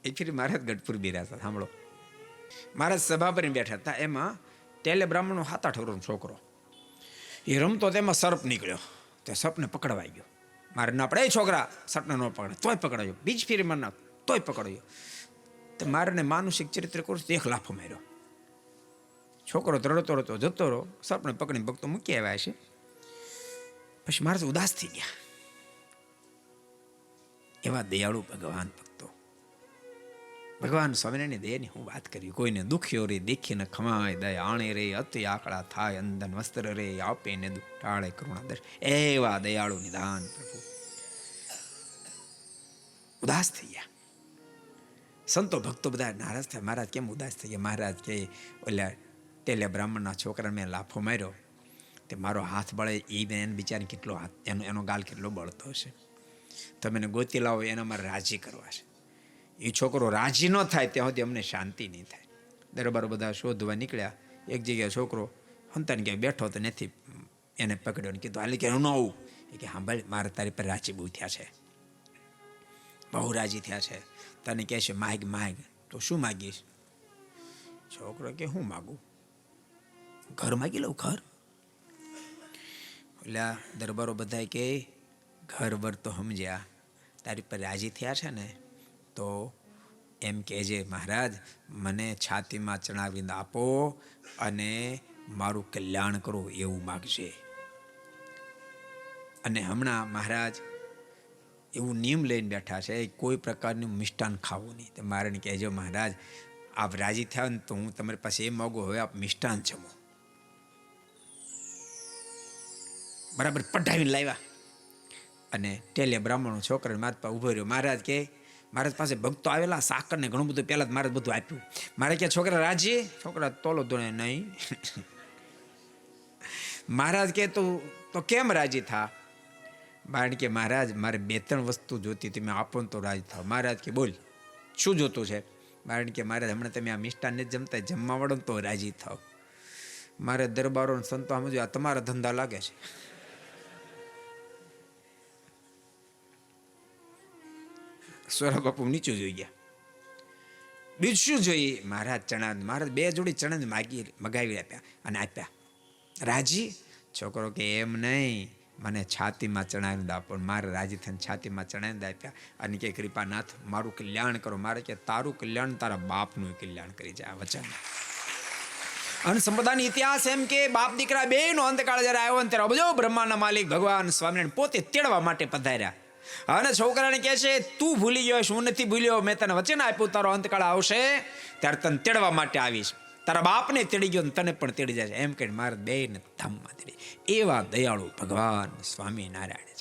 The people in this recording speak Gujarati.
એક ફેરી મહારાજ ગઢપુર બિરાજ હતા. સાંભળો, મહારાજ સભા ભરીને બેઠા હતા. એમાં ટેલે બ્રાહ્મણનો 7-8 વર્ષનો છોકરો એ રમતો, તેમાં સર્પ નીકળ્યો. તે સર્પને પકડવાઈ ગયો. મારે ના પડે, છોકરા સર્પને ન પકડે, તોય પકડાયો. બીજ ફેરી માર નાખ, તોય પકડાયો. તો મારે માનુષિક ચરિત્ર કરું તો 1 લાફો માર્યો. છોકરો તો રડતો રડતો જતો રહ્યો. સર્પને પકડીને ભક્તો મૂકી આવ્યા છે. પછી મહારાજ ઉદાસ થઈ ગયા. એવા દયાળુ ભગવાન ભક્તો, ભગવાન સ્વામિનારાયણની દયાની હું વાત કરી. કોઈને દુખ્યો રે દેખીને ખમાય દયા, આણે રે અતિ આકળા થાય, અંદન વસ્ત્ર રે આપે ને દુઃખ ટાળે કરુણા દર. એવા દયાળુ નિધાન પ્રભુ ઉદાસ થઈ ગયા. સંતો ભક્તો બધા નારાજ થયા. મહારાજ કેમ ઉદાસ થઈ ગયા? મહારાજ કે ઓલા ટેલે બ્રાહ્મણના છોકરાને મેં લાફો માર્યો, તે મારો હાથ બળે, એ એને બિચારી કેટલો હાથ, એનો ગાલ કેટલો બળતો હશે. તમે એને ગોતી લાવો, એના મારે રાજી કરવા છે. એ છોકરો રાજી ન થાય ત્યાં સુધી અમને શાંતિ નહીં થાય. દરબાર બધા શોધવા નીકળ્યા. એક જગ્યાએ છોકરો હંતાને ક્યાંય બેઠો તો નથી, એને પકડ્યો ને કીધું હાલી કે હું ન આવું. એ કે હા ભાઈ, મારે તારી પર રાજી બહુ થયા છે, બહુ રાજી થયા છે. તને કહે છે માગ માગ. તો શું માગીશ? છોકરો કે હું માગું? ઘર માગી લઉં, ઘર. એટલે દરબારો બધા કે ઘર વર તો સમજ્યા, તારી પર રાજી થયા છે ને, તો એમ કહેજે મહારાજ મને છાતીમાં ચણાવીને આપો અને મારું કલ્યાણ કરો એવું માગશે. અને હમણાં મહારાજ એવું નિયમ લઈને બેઠા છે, કોઈ પ્રકારનું મિષ્ટાન ખાવું નહીં. તો મારે કહેજો મહારાજ આપ રાજી થયા ને તો હું તમારી પાસે એમ માગું, હવે આપ મિષ્ટાન જમો. બરાબર પઢાવીને લાવ્યા. અને ટેલે બ્રાહ્મણનો છોકરો મારા પાસે ઉભો રહ્યો. મહારાજ કે મહારાજ પાસે ભક્તો આવેલા, સાકર ને ઘણું બધું પહેલા મહારાજ બધું આપ્યું. મારે કે છોકરા રાજી? છોકરા તોલો દોડે નહીં. મહારાજ કે તું તો કેમ રાજી થા? કારણ કે મહારાજ મારે 2-3 વસ્તુ જોતી, તમે આપો ને તો રાજી થાવ. મહારાજ કે બોલ શું જોતું છે? કારણ કે મહારાજ હમણાં તમે આ મિષ્ટાન નથી જમતા, જમવા વળો ને તો રાજી થાવ. મારે દરબારો સંતો સમજો આ તમારા ધંધા લાગે છે. સોરા બાપુ નીચું જોઈ ગયા. બીજું શું જોઈએ? મહારાજ ચણા, મહારાજ 2 જોડી ચણા મગાવી આપ્યા અને આપ્યા. રાજી? છોકરો કે એમ નહીં, મને છાતીમાં ચણાવીને આપો. મારે રાજી થઈને છાતીમાં ચણાવીને આપ્યા અને કે કૃપાનાથ મારું કલ્યાણ કરો. મારે કે તારું કલ્યાણ તારા બાપનું કલ્યાણ કરી જાય. વચન અને સંપ્રદાયનો ઇતિહાસ એમ કે બાપ દીકરા બેયનો અંતકાળ જ્યારે આવ્યો ને ત્યારે અબજો બ્રહ્માના માલિક ભગવાન સ્વામિનારાયણ પોતે તેડવા માટે પધાર્યા. અને છોકરાને કહે છે તું ભૂલી ગયો, હું નથી ભૂલ્યો, મેં તને વચન આપ્યું તારો અંતકાળ આવશે ત્યારે તને તેડવા માટે આવીશ. તારા બાપને તેડી ગયો તને પણ તેડી જાય. એમ કહીને મારા બેયને ધામમાં તેડી. એવા દયાળુ ભગવાન સ્વામિનારાયણ.